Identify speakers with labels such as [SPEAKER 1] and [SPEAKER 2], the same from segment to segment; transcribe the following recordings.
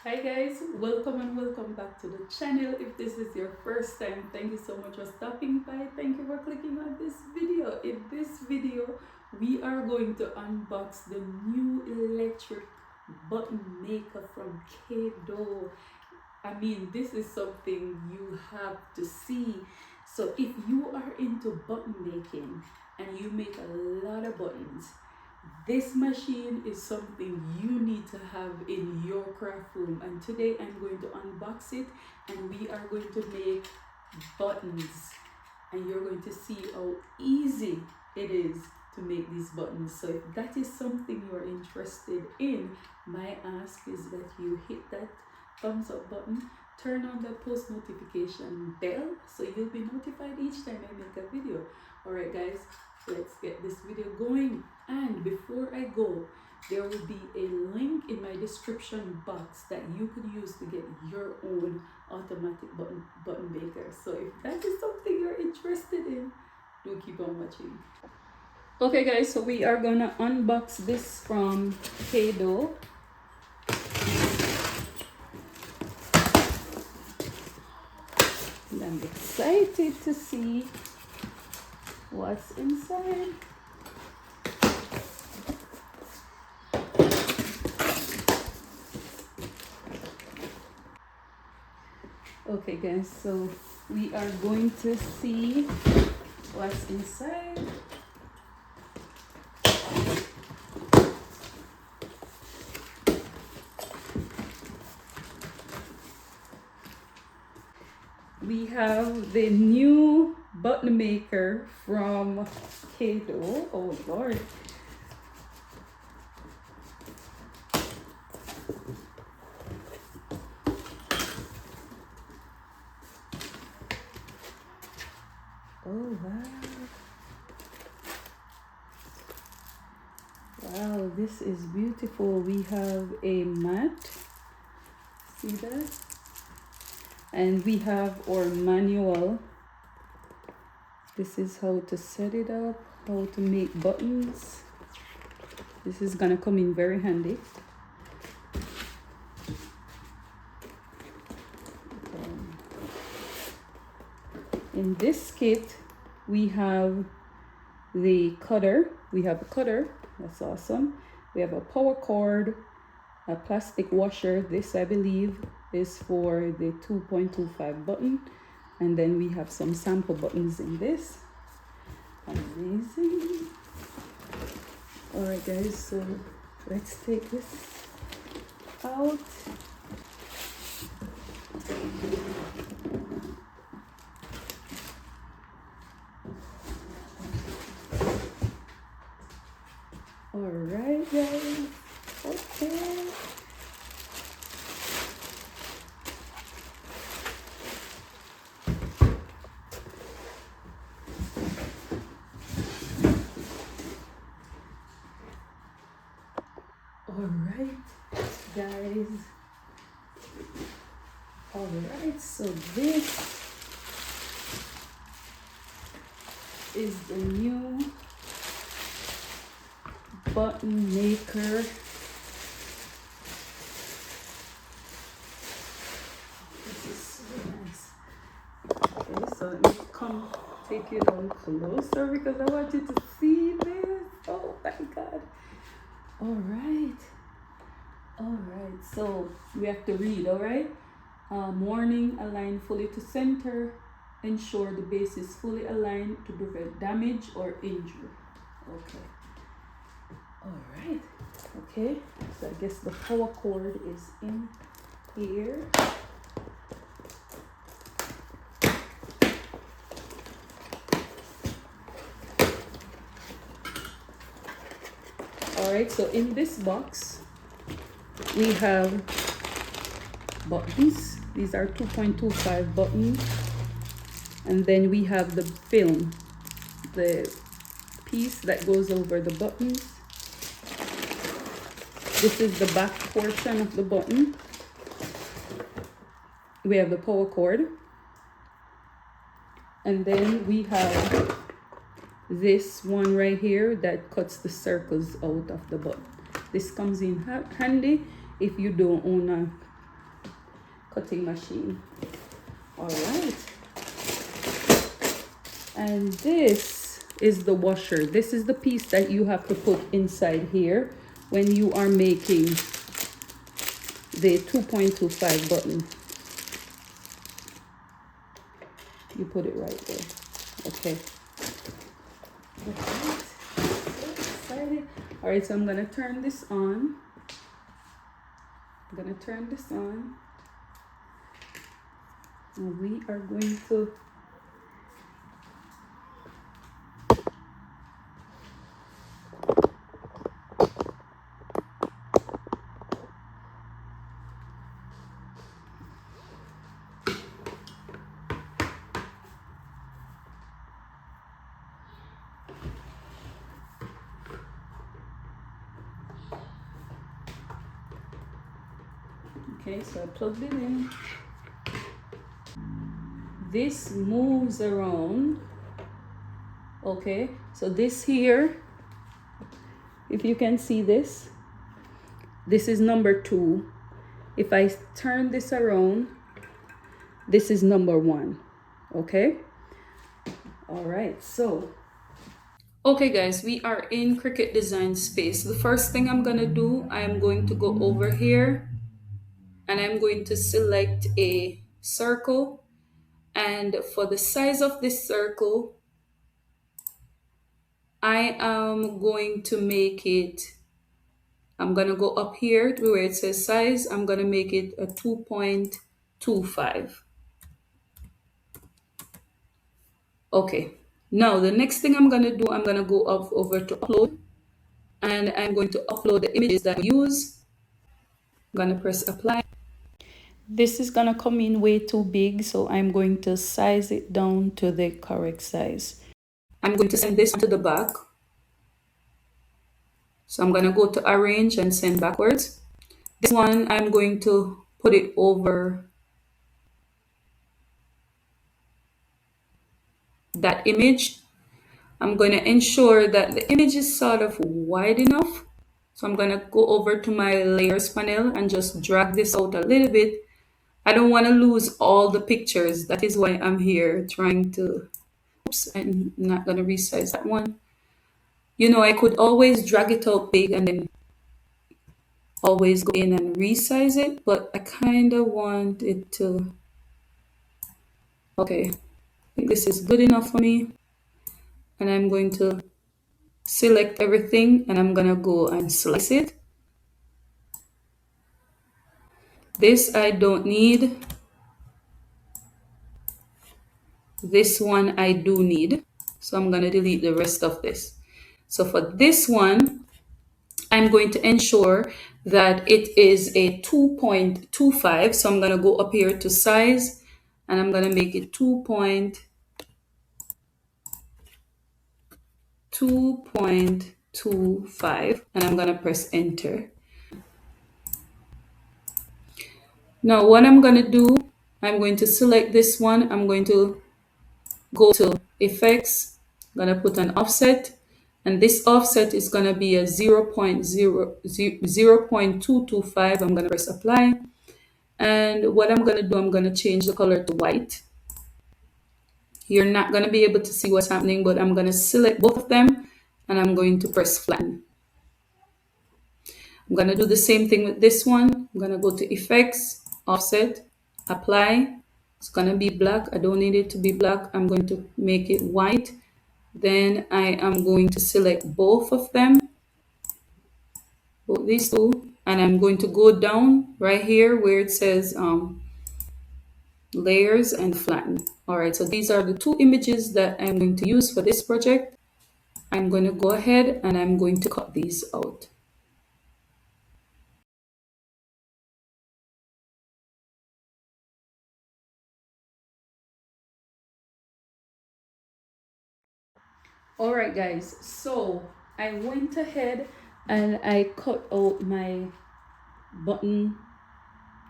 [SPEAKER 1] Hi guys, welcome and welcome back to the channel. If this is your first time, thank you so much for stopping by. Thank you for clicking on this video. In this video, we are going to unbox the new electric button maker from Caydo. I mean, this is something you have to see. So if you are into button making and you make a lot of buttons, this machine is something you need to have in your craft room, and today I'm going to unbox it and we are going to make buttons, and you're going to see how easy it is to make these buttons. So if that is something you're interested in, my ask is that you hit that thumbs up button, turn on the post notification bell so you'll be notified each time I make a video. Alright guys, let's get this video going. And before I go, there will be a link in my description box that you could use to get your own automatic button maker. So if that is something you're interested in, do keep on watching. Okay guys, so we are gonna unbox this from Caydo. And I'm excited to see what's inside. Okay guys, so we are going to see what's inside. We have the new button maker from Caydo. Oh Lord. Oh wow. Wow, this is beautiful. We have a mat. See that? And we have our manual. This is how to set it up, how to make buttons. This is gonna come in very handy. In this kit, we have the cutter. We have a cutter, that's awesome. We have a power cord, a plastic washer. This, I believe, is for the 2.25 button. And then we have some sample buttons in this. Amazing. All right, guys, so let's take this out. All right, guys. Okay. All right, guys. All right, so this is the new button maker. This is so nice. Okay, so let me come take you down closer because I want you to see this. Oh my God. All right. So we have to read. All right. Warning: align fully to center. Ensure the base is fully aligned to prevent damage or injury. Okay. All right. Okay. So I guess the power cord is in here. All right. So in this box, we have buttons. These are 2.25 buttons. And then we have the film, the piece that goes over the buttons. This is the back portion of the button. We have the power cord. And then we have this one right here that cuts the circles out of the button. This comes in handy if you don't own a cutting machine. All right. And this is the washer. This is the piece that you have to put inside here when you are making the 2.25 button. You put it right there. Okay. So excited. All right, so I'm gonna turn this on. I'm gonna turn this on. And we are going to okay, so I plugged it in. This moves around. Okay, so this here, if you can see this is number 2. If I turn this around, this is number 1. Okay. All right, so okay guys, we are in Cricut Design Space. The first thing I'm gonna do, I'm going to go over here and I'm going to select a circle, and for the size of this circle, I am going to make it, I'm gonna go up here to where it says size, I'm gonna make it a 2.25. Okay, now the next thing I'm gonna do, I'm gonna go up over to upload, and I'm going to upload the images that I use. I'm gonna press apply. This is gonna come in way too big, so I'm going to size it down to the correct size. I'm going to send this to the back. So I'm gonna go to arrange and send backwards. This one, I'm going to put it over that image. I'm going to ensure that the image is sort of wide enough. So I'm going to go over to my layers panel and just drag this out a little bit. I don't want to lose all the pictures. That is why I'm here trying to, oops, I'm not going to resize that one. You know, I could always drag it out big and then always go in and resize it, but I kind of want it to, okay, I think this is good enough for me. And I'm going to select everything and I'm gonna go and slice it. This I don't need. This one I do need. So I'm gonna delete the rest of this. So for this one, I'm going to ensure that it is a 2.25. So I'm gonna go up here to size and I'm gonna make it 2.25 and I'm gonna press enter. Now what I'm gonna do, I'm going to select this one. I'm going to go to effects. I'm gonna put an offset, and this offset is gonna be a 0.225. I'm gonna press apply. And what I'm gonna do, I'm gonna change the color to white. You're not gonna be able to see what's happening, but I'm gonna select both of them and I'm going to press flatten. I'm gonna do the same thing with this one. I'm gonna go to effects, offset, apply. It's gonna be black. I don't need it to be black. I'm going to make it white. Then I am going to select both of them, both these two, and I'm going to go down right here where it says layers and flatten. All right, so these are the 2 images that I'm going to use for this project. I'm going to go ahead and I'm going to cut these out. All right guys, so I went ahead and I cut out my button,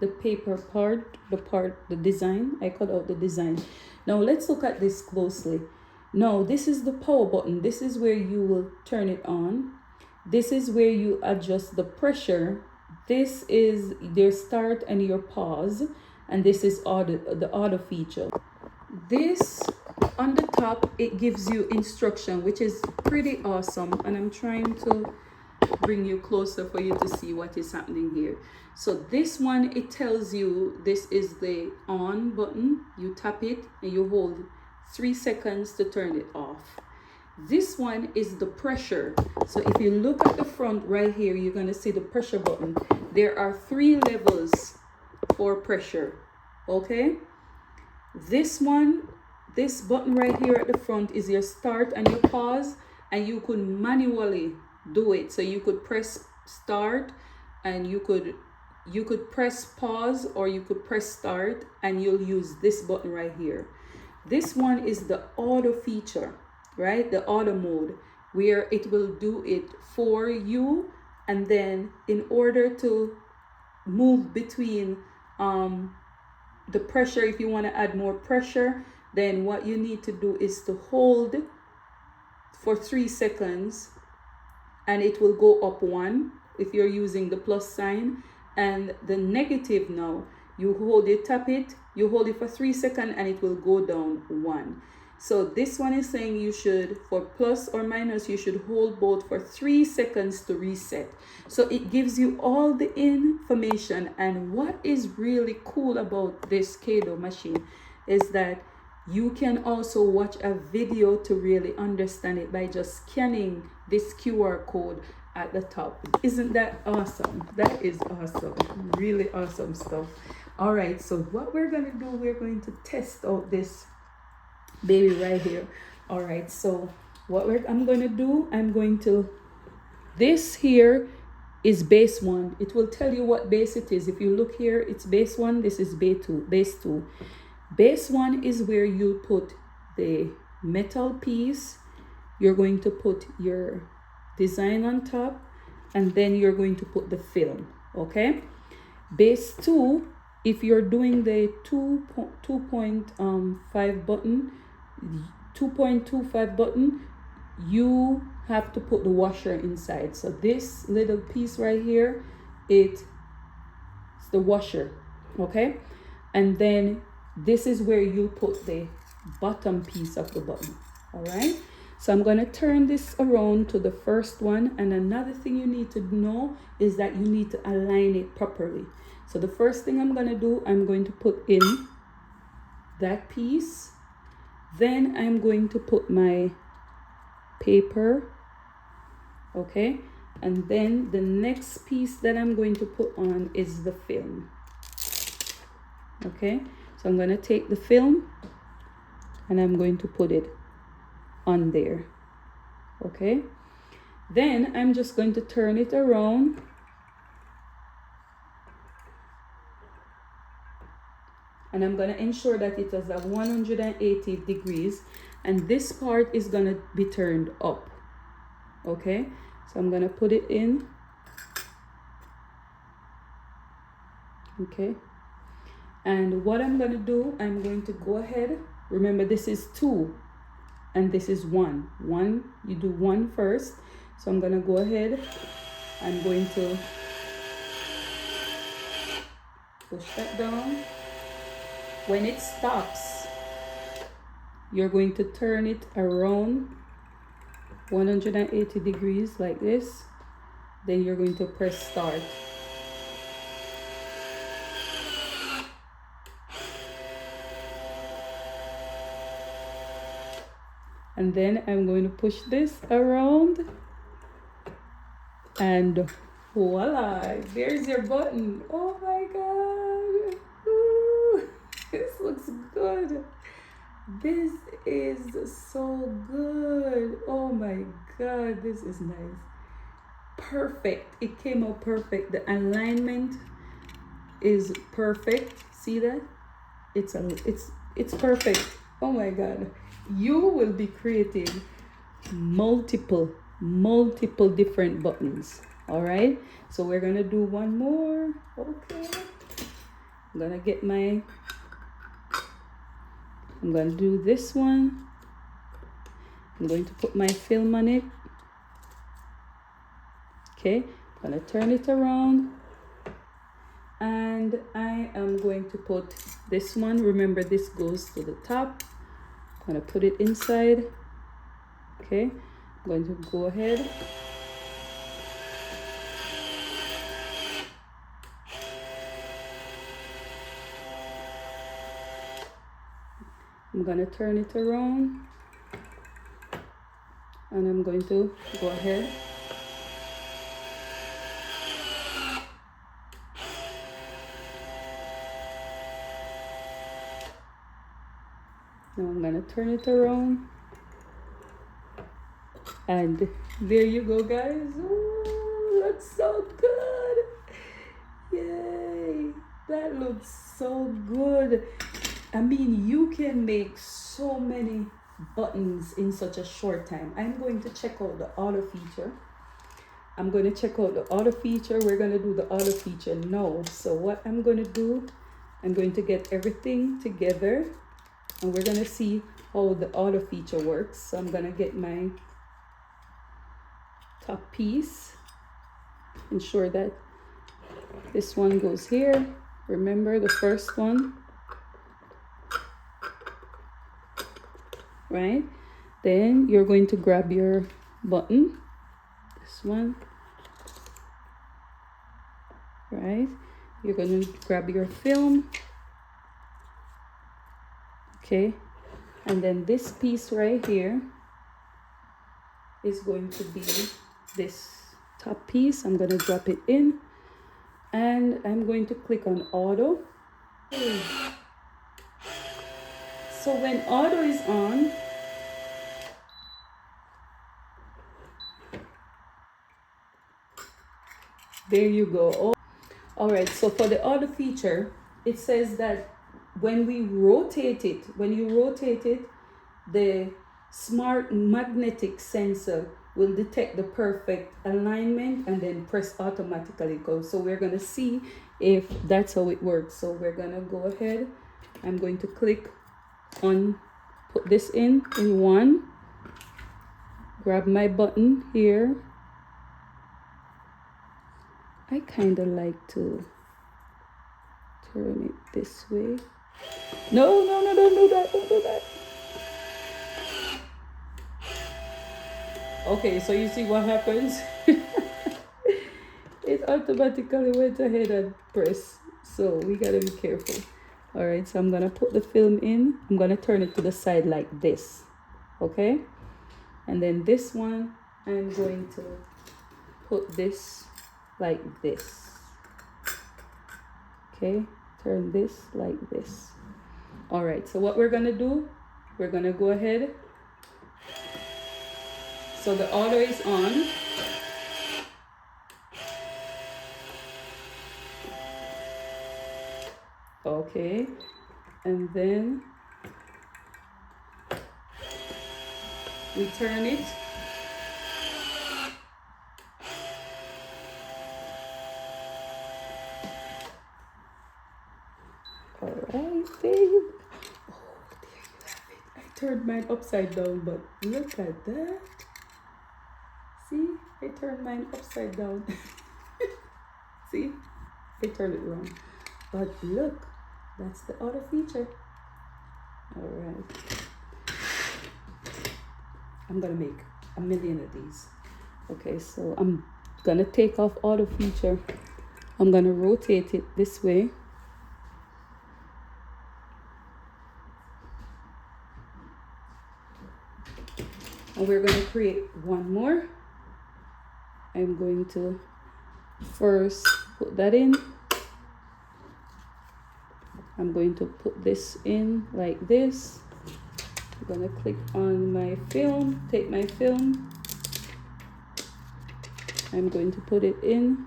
[SPEAKER 1] the paper part, the design. I cut out the design. Now let's look at this closely. Now this is the power button. This is where you will turn it on. This is where you adjust the pressure. This is your start and your pause. and this is the auto feature. This on the top, it gives you instruction, which is pretty awesome, and I'm trying to bring you closer for you to see what is happening here. So this one, it tells you this is the on button. You tap it and you hold 3 seconds to turn it off. This one is the pressure. So if you look at the front right here, you're going to see the pressure button. There are 3 levels for pressure. Okay, this one, this button right here at the front is your start and your pause, and you could manually do it. So you could press start, and you could press pause, or you could press start, and you'll use this button right here. This one is the auto feature, right? The auto mode, where it will do it for you. And then in order to move between the pressure, if you want to add more pressure, then what you need to do is to hold for 3 seconds, and it will go up 1 if you're using the plus sign. And the negative, now you hold it, tap it, you hold it for 3 seconds, and it will go down 1. So this one is saying you should, for plus or minus, you should hold both for 3 seconds to reset. So it gives you all the information. And what is really cool about this Caydo machine is that you can also watch a video to really understand it by just scanning this QR code at the top. Isn't that awesome? That is awesome. Really awesome stuff. All right, so what we're going to do, we're going to test out this baby right here. All right, so what I'm going to do, this here is base 1. It will tell you what base it is. If you look here, it's base 1. This is base 2. Base 1 is where you put the metal piece. You're going to put your design on top, and then you're going to put the film. Okay, base 2, if you're doing the 2.5 button, 2.25 button, you have to put the washer inside. So this little piece right here, it's the washer. Okay, and then this is where you put the bottom piece of the button. All right, so I'm going to turn this around to the first one. And another thing you need to know is that you need to align it properly. So the first thing I'm going to do, I'm going to put in that piece. Then I'm going to put my paper. Okay, and then the next piece that I'm going to put on is the film. Okay, so I'm going to take the film and I'm going to put it on there. Okay, then I'm just going to turn it around, and I'm going to ensure that it is at 180 degrees, and this part is going to be turned up. Okay, so I'm going to put it in. Okay, and what I'm going to do, I'm going to go ahead. Remember, this is 2 and this is 1. You do 1 first. So I'm going to go ahead. I'm going to push that down. When it stops, you're going to turn it around 180 degrees like this. Then you're going to press start. And then I'm going to push this around, and voila, there's your button. Oh my God. Ooh, this looks good. This is so good. Oh my God, this is nice. Perfect. It came out perfect. The alignment is perfect. See that? It's perfect. Oh my God. You will be creating multiple different buttons. All right, so we're gonna do one more. Okay, I'm gonna do this one. I'm going to put my film on it. Okay, I'm gonna turn it around, and and I am going to put this one. Remember, this goes to the top. I'm going to put it inside. Okay, I'm going to go ahead. I'm going to turn it around, and I'm going to go ahead. Now I'm going to turn it around, and there you go, guys. Oh, looks so good. Yay, that looks so good. I mean, you can make so many buttons in such a short time. I'm going to check out the auto feature. I'm going to check out the auto feature. We're going to do the auto feature now. So what I'm going to do, I'm going to get everything together, and we're going to see how the auto feature works. So I'm going to get my top piece, ensure that this one goes here. Remember the first one, right? Then you're going to grab your button, this one, right? You're going to grab your film, okay? And then this piece right here is going to be this top piece. I'm going to drop it in, and I'm going to click on auto. So when auto is on, there you go. Oh, all right, so for the auto feature, it says that when we rotate it, when you rotate it, the smart magnetic sensor will detect the perfect alignment and then press automatically go. So we're going to see if that's how it works. So we're going to go ahead. I'm going to click on, put this in one, grab my button here. I kind of like to turn it this way. No, don't do that, don't do that. Okay, so you see what happens? It automatically went ahead and pressed. So we gotta be careful. All right, so I'm gonna put the film in. I'm gonna turn it to the side like this, okay? And then this one, I'm going to put this like this, okay? Turn this like this. All right, so what we're gonna do, we're gonna go ahead. So the auto is on. Okay, and then we turn it. All right, babe. Oh, there you have it. I turned mine upside down, but look at that. See, I turned mine upside down. See, I turned it wrong. But look, that's the auto feature. All right. I'm gonna make 1 million of these. Okay, so I'm gonna take off auto feature. I'm gonna rotate it this way. And we're gonna create one more. I'm going to first put that in. I'm going to put this in like this. I'm gonna click on my film, take my film. I'm going to put it in.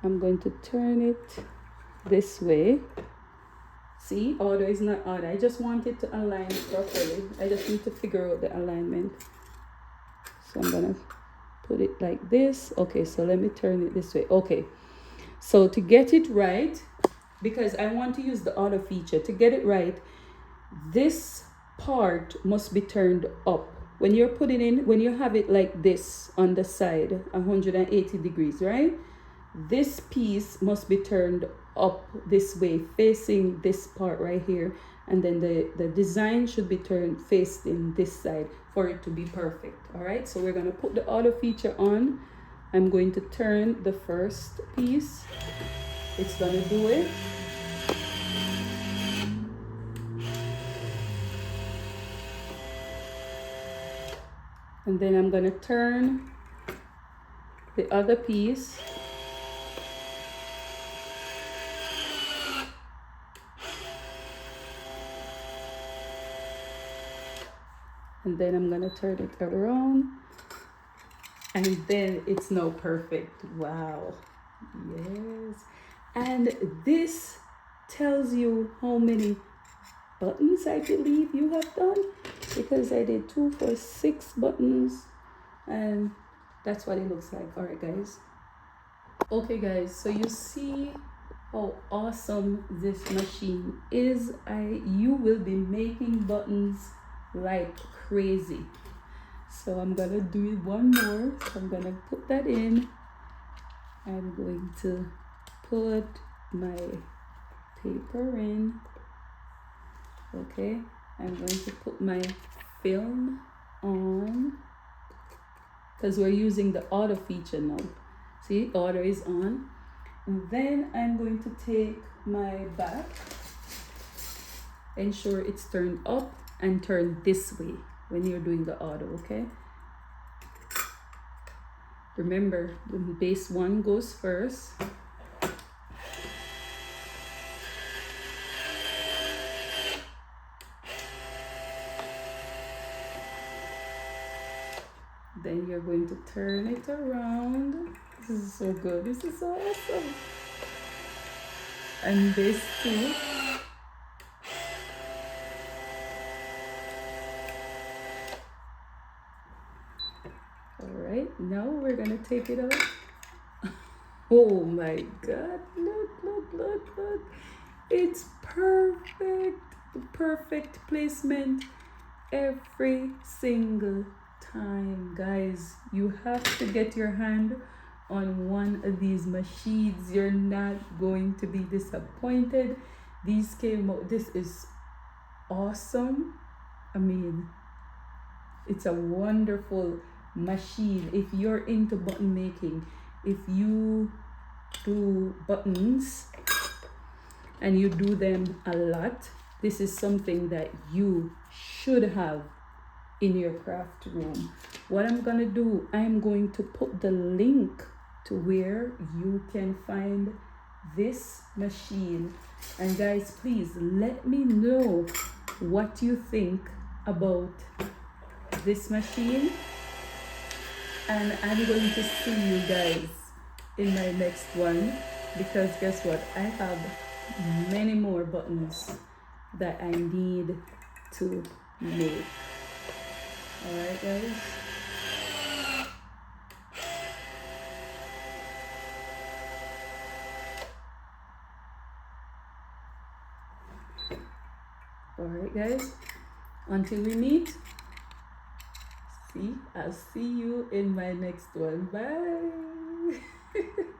[SPEAKER 1] I'm going to turn it this way. See, auto is not auto. I just want it to align properly. I just need to figure out the alignment. So I'm gonna put it like this. Okay, so let me turn it this way. Okay, so to get it right, because I want to use the auto feature, to get it right, this part must be turned up. When you're putting in, when you have it like this on the side, 180 degrees, right? this piece must be turned up this way, facing this part right here, and then the design should be turned facing this side for it to be perfect. All right, so we're going to put the auto feature on. I'm going to turn the first piece. It's going to do it. And then I'm going to turn the other piece. And then I'm gonna turn it around, and then it's now perfect. Wow, yes. And this tells you how many buttons I believe you have done, because I did 2, 4, 6 buttons, and that's what it looks like. All right, guys. Okay, guys, so you see how awesome this machine is. You will be making buttons like crazy. So I'm gonna do it one more. So I'm gonna put that in. I'm going to put my paper in. Okay, I'm going to put my film on, because we're using the auto feature now. See, auto is on. And then I'm going to take my back, ensure it's turned up and turn this way when you're doing the auto, okay? Remember, the base one goes first. Then you're going to turn it around. This is so good. This is so awesome. And this too. Alright, now we're gonna take it out. Oh my god, look. It's perfect. The perfect placement every single time. Guys, you have to get your hand on one of these machines. You're not going to be disappointed. These came out. This is awesome. I mean, it's a wonderful machine. If you're into button making, if you do buttons and you do them a lot, this is something that you should have in your craft room. What I'm gonna do, I'm going to put the link to where you can find this machine. And guys, please let me know what you think about this machine, and I'm going to see you guys in my next one, because guess what, I have many more buttons that I need to make. All right, guys. All right, guys, until we meet, I'll see you in my next one. Bye.